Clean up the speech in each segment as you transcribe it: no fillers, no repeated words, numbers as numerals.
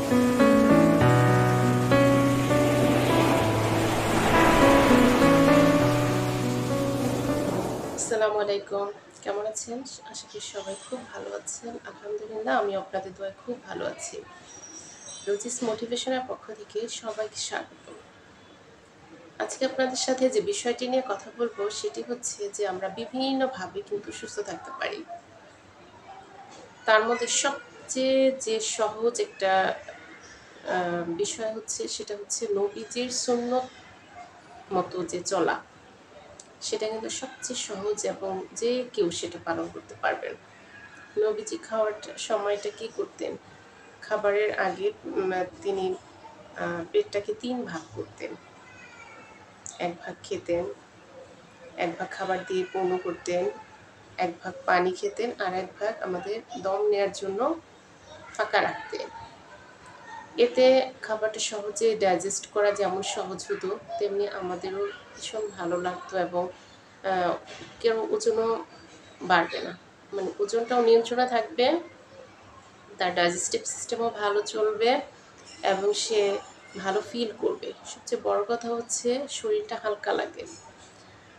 আসসালামু আলাইকুম। কেমন আছেন? আশা করি সবাই খুব ভালো আছেন। আলহামদুলিল্লাহ আমিও আপনাদের দোয়ায় খুব ভালো আছি। রোজিস মোটিভেশনের পক্ষ থেকে সবাইকে স্বাগতম। আজকে আপনাদের সাথে যে বিষয়টি নিয়ে কথা বলবো সেটি হচ্ছে যে আমরা বিভিন্নভাবে কিন্তু সুস্থ থাকতে পারি। তার মধ্যে সবচেয়ে যে সহজ একটা বিষয় হচ্ছে সেটা হচ্ছে নবীজির সুন্নত মতো যে চলা। সেটা কিন্তু সবচেয়ে সহজ এবং যে কেউ সেটা পালন করতে পারবেন। নবীজি খাওয়ার সময়টা কি করতেন? খাবারের আগে তিনি পেটটাকে ৩ ভাগ করতেন। ১ ভাগ খেতেন, ১ ভাগ খাবার দিয়ে পূর্ণ করতেন, ১ ভাগ পানি খেতেন, আর ১ ভাগ আমাদের দম নেয়ার জন্য ফাঁকা রাখতেন। এতে খাবারটা সহজে ডাইজেস্ট করা যেমন সহজ হতো, তেমনি আমাদেরও ভীষণ ভালো লাগতো এবং কেউ ওজনও বাড়বে না। মানে ওজনটাও নিয়ন্ত্রণে থাকবে, তার ডাইজেস্টিভ সিস্টেমও ভালো চলবে এবং সে ভালো ফিল করবে। সবচেয়ে বড় কথা হচ্ছে শরীরটা হালকা লাগে।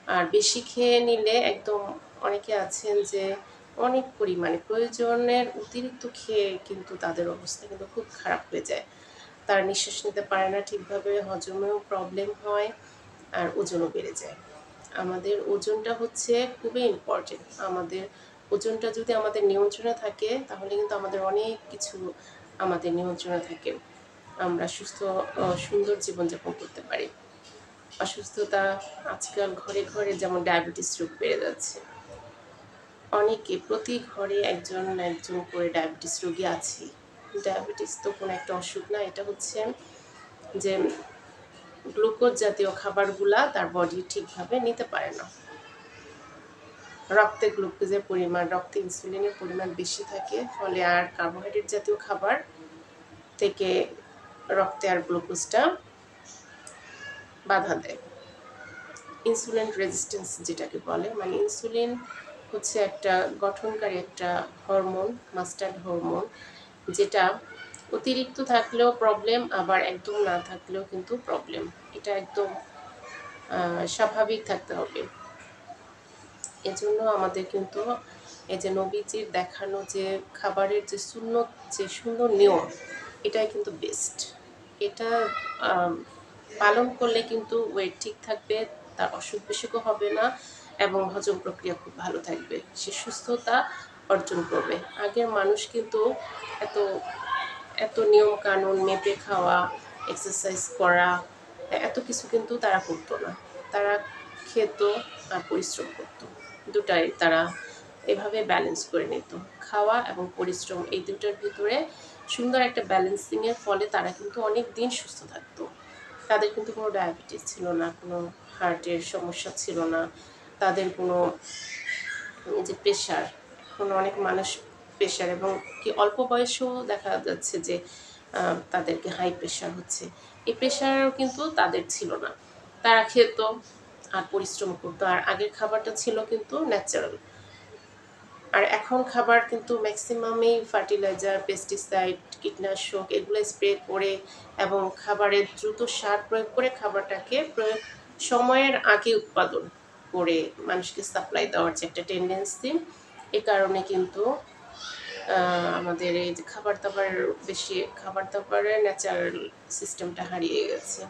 আর বেশি খেয়ে নিলে একদম অনেকে আছেন যে অনেক পরিমাণে প্রয়োজনের অতিরিক্ত খেয়ে কিন্তু তাদের অবস্থা কিন্তু খুব খারাপ হয়ে যায়। তারা নিঃশ্বাস নিতে পারে না ঠিকভাবে, হজমেও প্রবলেম হয় আর ওজনও বেড়ে যায়। আমাদের ওজনটা হচ্ছে খুবই ইম্পর্টেন্ট। আমাদের ওজনটা যদি আমাদের নিয়ন্ত্রণে থাকে তাহলে কিন্তু আমাদের অনেক কিছু আমাদের নিয়ন্ত্রণে থাকে। আমরা সুস্থ সুন্দর জীবনযাপন করতে পারি। অসুস্থতা আজকাল ঘরে ঘরে যেমন ডায়াবেটিস রোগ বেড়ে যাচ্ছে। অনেকে প্রতি ঘরে একজন না একজন করে ডায়াবেটিস রোগী আছেই। ডায়াবেটিস তো কোনো একটা অসুখ না, এটা হচ্ছে যে গ্লুকোজ জাতীয় খাবারগুলা তার বডি ঠিকভাবে নিতে পারে না। রক্তে গ্লুকোজের পরিমাণ, রক্তে ইনসুলিনের পরিমাণ বেশি থাকে, ফলে আর কার্বোহাইড্রেট জাতীয় খাবার থেকে রক্তে আর গ্লুকোজটা বাধা দেয়। ইনসুলিন রেজিস্ট্যান্স যেটাকে বলে, মানে ইনসুলিন হচ্ছে একটা গঠনকারী একটা হরমোন, মাস্টার্ড হরমোন, যেটা অতিরিক্ত থাকলেও প্রবলেম, আবার একদম না থাকলেও কিন্তু প্রবলেম। এটা একদম স্বাভাবিক থাকতে হবে। এজন্য আমাদের কিন্তু এই যে নবীজির দেখানো যে খাবারের যে সুন্নত, যে সুন্দর নিয়ম, এটাই কিন্তু বেস্ট। এটা আম পালন করলে কিন্তু ওয়েট ঠিক থাকবে, তার অসুখ বিসুখও হবে না এবং হজম প্রক্রিয়া খুব ভালো থাকবে। সে সুস্থতা অর্জন করবে। আগের মানুষ কিন্তু এত এত নিয়ম কানুন মেপে খাওয়া, এক্সারসাইজ করা, এত কিছু কিন্তু তারা করতো না। তারা খেত আর পরিশ্রম করত। দুটাই তারা এভাবে ব্যালেন্স করে নিত। খাওয়া এবং পরিশ্রম এই দুটার ভিতরে সুন্দর একটা ব্যালেন্সিংয়ের ফলে তারা কিন্তু অনেক দিন সুস্থ থাকতো। তাদের কিন্তু কোনো ডায়াবেটিস ছিল না, কোনো হার্টের সমস্যা ছিল না, তাদের কোনো যে প্রেশার, এখন অনেক মানুষ প্রেশার এবং কি অল্প বয়সেও দেখা যাচ্ছে যে তাদেরকে হাই প্রেশার হচ্ছে। এই প্রেশারও কিন্তু তাদের ছিল না। তারা খেত আর পরিশ্রম করতো, আর আগের খাবারটা ছিল কিন্তু ন্যাচারাল। আর এখন খাবার কিন্তু ম্যাক্সিমামই ফার্টিলাইজার, পেস্টিসাইড, কীটনাশক এগুলো স্প্রে করে এবং খাবারে দ্রুত সার প্রয়োগ করে খাবারটাকে সময়ের আগে উৎপাদন করে মানুষকে সাপ্লাই দেওয়ার যে একটা টেন্ডেন্সি, এ কারণে কিন্তু আমাদের এই যে খাবার দাবারের ন্যাচারাল সিস্টেমটা হারিয়ে গেছে।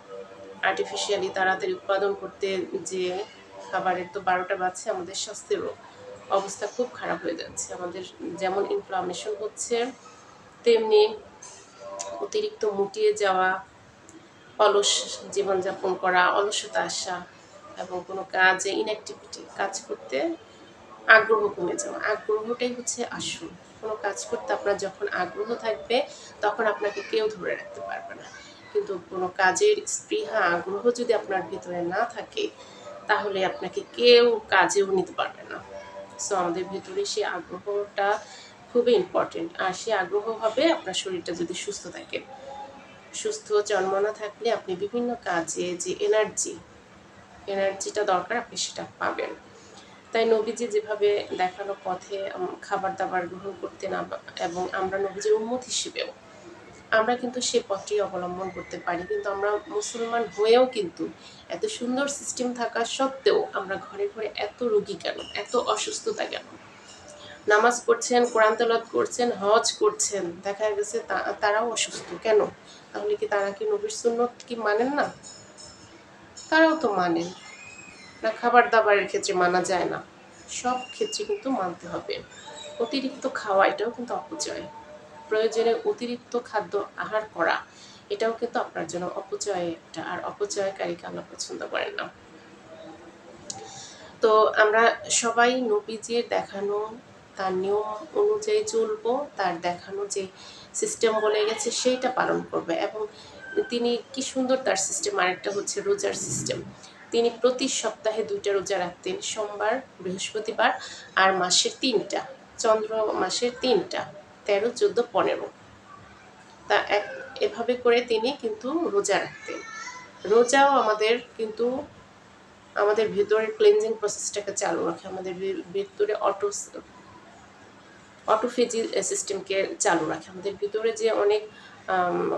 আর্টিফিশিয়ালি তাড়াতাড়ি উৎপাদন করতে যে খাবারের তো ১২টা বাজছে, আমাদের স্বাস্থ্যেরও অবস্থা খুব খারাপ হয়ে যাচ্ছে। আমাদের যেমন ইনফ্লামেশন হচ্ছে, তেমনি অতিরিক্ত মুটিয়ে যাওয়া, অলস জীবনযাপন করা, অলসতা আসা এবং কোনো কাজে ইনঅ্যাক্টিভিটি, কাজ করতে আগ্রহ কমে যাওয়া। আগ্রহটাই হচ্ছে আসল। কোনো কাজ করতে আপনার যখন আগ্রহ থাকবে তখন আপনাকে কেউ ধরে রাখতে পারবে না। কিন্তু কোনো কাজের স্পৃহা, আগ্রহ যদি আপনার ভিতরে না থাকে তাহলে আপনাকে কেউ কাজেও নিতে পারবে না। সো আমাদের ভিতরে সেই আগ্রহটা খুবই ইম্পর্টেন্ট। আর সেই আগ্রহ হবে আপনার শরীরটা যদি সুস্থ থাকে। সুস্থ চনমনা থাকলে আপনি বিভিন্ন কাজে যে এনার্জিটা দরকার আপনি সেটা পাবেন। তাই নবীজি যেভাবে দেখানো পথে খাবার দাবার গ্রহণ করতেন এবং আমরা নবীজির উম্মত হিসেবেও আমরা কিন্তু সে পথটি অবলম্বন করতে পারি, কিন্তু আমরা মুসলমান হয়েও কিন্তু এত সুন্দর সিস্টেম থাকা সত্ত্বেও আমরা ঘরে ঘরে এত রোগী কেন, এত অসুস্থতা কেন? নামাজ পড়ছেন, কোরআন তেলাওয়াত করছেন, হজ করছেন, দেখা গেছে তারাও অসুস্থ কেন? তাহলে কি তারা কি নবীর সুন্নত কি মানেন না? তারাও তো মানেন না। খাবার দাবারের ক্ষেত্রে মানা যায় না, সব ক্ষেত্রে কিন্তু মানতে হবে। অতিরিক্ত খাওয়া এটাও কিন্তু অপচয়। প্রয়োজনে অতিরিক্ত খাদ্য আহার করা এটাও কিন্তু আপনার জন্য অপচয় একটা, আর অপচয়কারীকে আল্লাহ পছন্দ করেন না। তো আমরা সবাই নবীজির দেখানো তার নিয়ম অনুযায়ী চলবো, তার দেখানো যে সিস্টেম বলে গেছে সেইটা পালন করবে। এবং তিনি কি সুন্দর তার সিস্টেম, আরেকটা হচ্ছে রোজার সিস্টেম। তিনি প্রতি সপ্তাহে 2টা রোজা রাখতেন, সোমবার, বৃহস্পতিবার, আর মাসের 3টা, চন্দ্র মাসের 3টা, 13, 14, 15। তা এভাবে করে তিনি কিন্তু রোজা রাখতেন। রোজাও আমাদের কিন্তু আমাদের ভিতরের ক্লিনজিং প্রসেসটাকে চালু রাখে, আমাদের ভিতরে অটোফেজি সিস্টেমকে চালু রাখে। আমাদের ভিতরে যে অনেক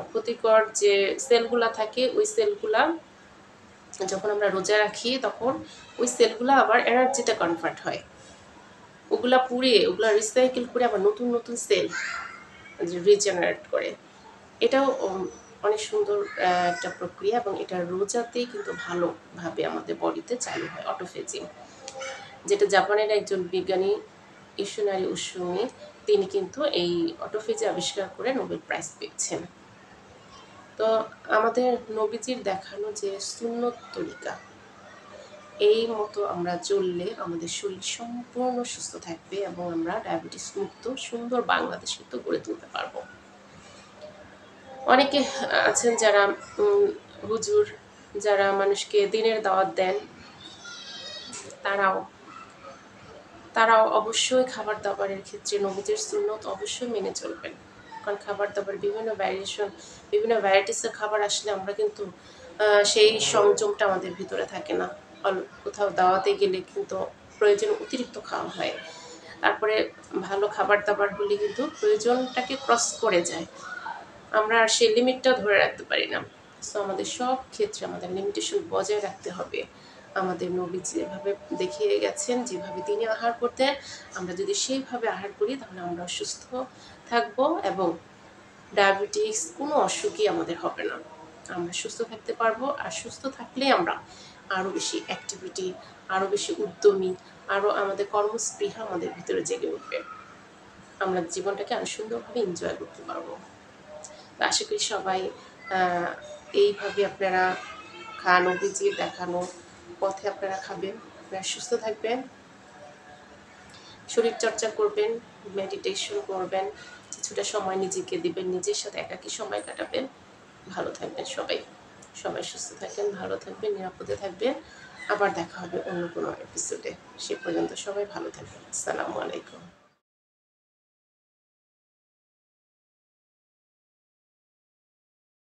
ক্ষতিকর যে সেলগুলা থাকে, ওই সেলগুলা যখন আমরা রোজা রাখি তখন ওই সেলগুলা আবার এনার্জিতে কনভার্ট হয়, ওগুলা পুড়িয়ে ওগুলা রিসাইকেল করে আবার নতুন নতুন সেল রিজেনারেট করে। এটাও অনেক সুন্দর একটা প্রক্রিয়া, এবং এটা রোজাতেই কিন্তু ভালোভাবে আমাদের বডিতে চালু হয় অটোফেজি, যেটা জাপানের একজন বিজ্ঞানী ইসুনারি উসুমি তিনি কিন্তু এই অটোফেজি আবিষ্কার করে নোবেল প্রাইজ পেয়েছেন। তো আমাদের নবীজির দেখানো যে সুন্নত তরিকা, এই মতো আমরা চললে আমাদের শরীর সম্পূর্ণ সুস্থ থাকবে এবং আমরা ডায়াবেটিস মুক্ত সুন্দর বাংলাদেশ কিন্তু গড়ে তুলতে পারবো। অনেকে আছেন যারা হুজুর, যারা মানুষকে দিনের দাওয়াত দেন, তারাও অবশ্যই খাবার দাবারের ক্ষেত্রে নবীজির সুন্নত অবশ্যই মেনে চলবেন। কারণ খাবার দাবার বিভিন্ন ভ্যারিয়েশন, বিভিন্ন ভ্যারাইটিসের খাবার আসলে আমরা কিন্তু সেই সংযমটা আমাদের ভিতরে থাকে না। কোথাও দাওয়াতে গেলে কিন্তু প্রয়োজন অতিরিক্ত খাওয়া হয়, তারপরে ভালো খাবার দাবার হলে কিন্তু প্রয়োজনটাকে ক্রস করে যায়, আমরা আর সেই লিমিটটা ধরে রাখতে পারি না। সো আমাদের সব ক্ষেত্রে আমাদের লিমিটেশন বজায় রাখতে হবে। আমাদের নবী যেভাবে দেখিয়ে গেছেন, যেভাবে তিনি আহার করতেন, আমরা যদি সেইভাবে আহার করি তাহলে আমরা সুস্থ থাকবো এবং ডায়াবেটিস কোনো অসুখই আমাদের হবে না। আমরা সুস্থ থাকতে পারবো, আর সুস্থ থাকলেই আমরা আরও বেশি অ্যাক্টিভিটি, আরও বেশি উদ্যমী, আরও আমাদের কর্মস্পৃহা আমাদের ভিতরে জেগে উঠবে। আমরা জীবনটাকে আরও সুন্দরভাবে এনজয় করতে পারবো। আশা করি সবাই এইভাবে আপনারা নবীজির দেখানো পথে আপনারা খাবেন, আপনারা সুস্থ থাকবেন, শরীরচর্চা করবেন, মেডিটেশন করবেন, কিছুটা সময় নিজেকে দিবেন, নিজের সাথে একাকী সময় কাটাবেন। ভালো থাকবেন সবাই, সবাই সুস্থ থাকবেন, ভালো থাকবেন, নিরাপদে থাকবেন। আবার দেখা হবে অন্য কোনো এপিসোডে। সে পর্যন্ত সবাই ভালো থাকবেন। আসসালামু আলাইকুম।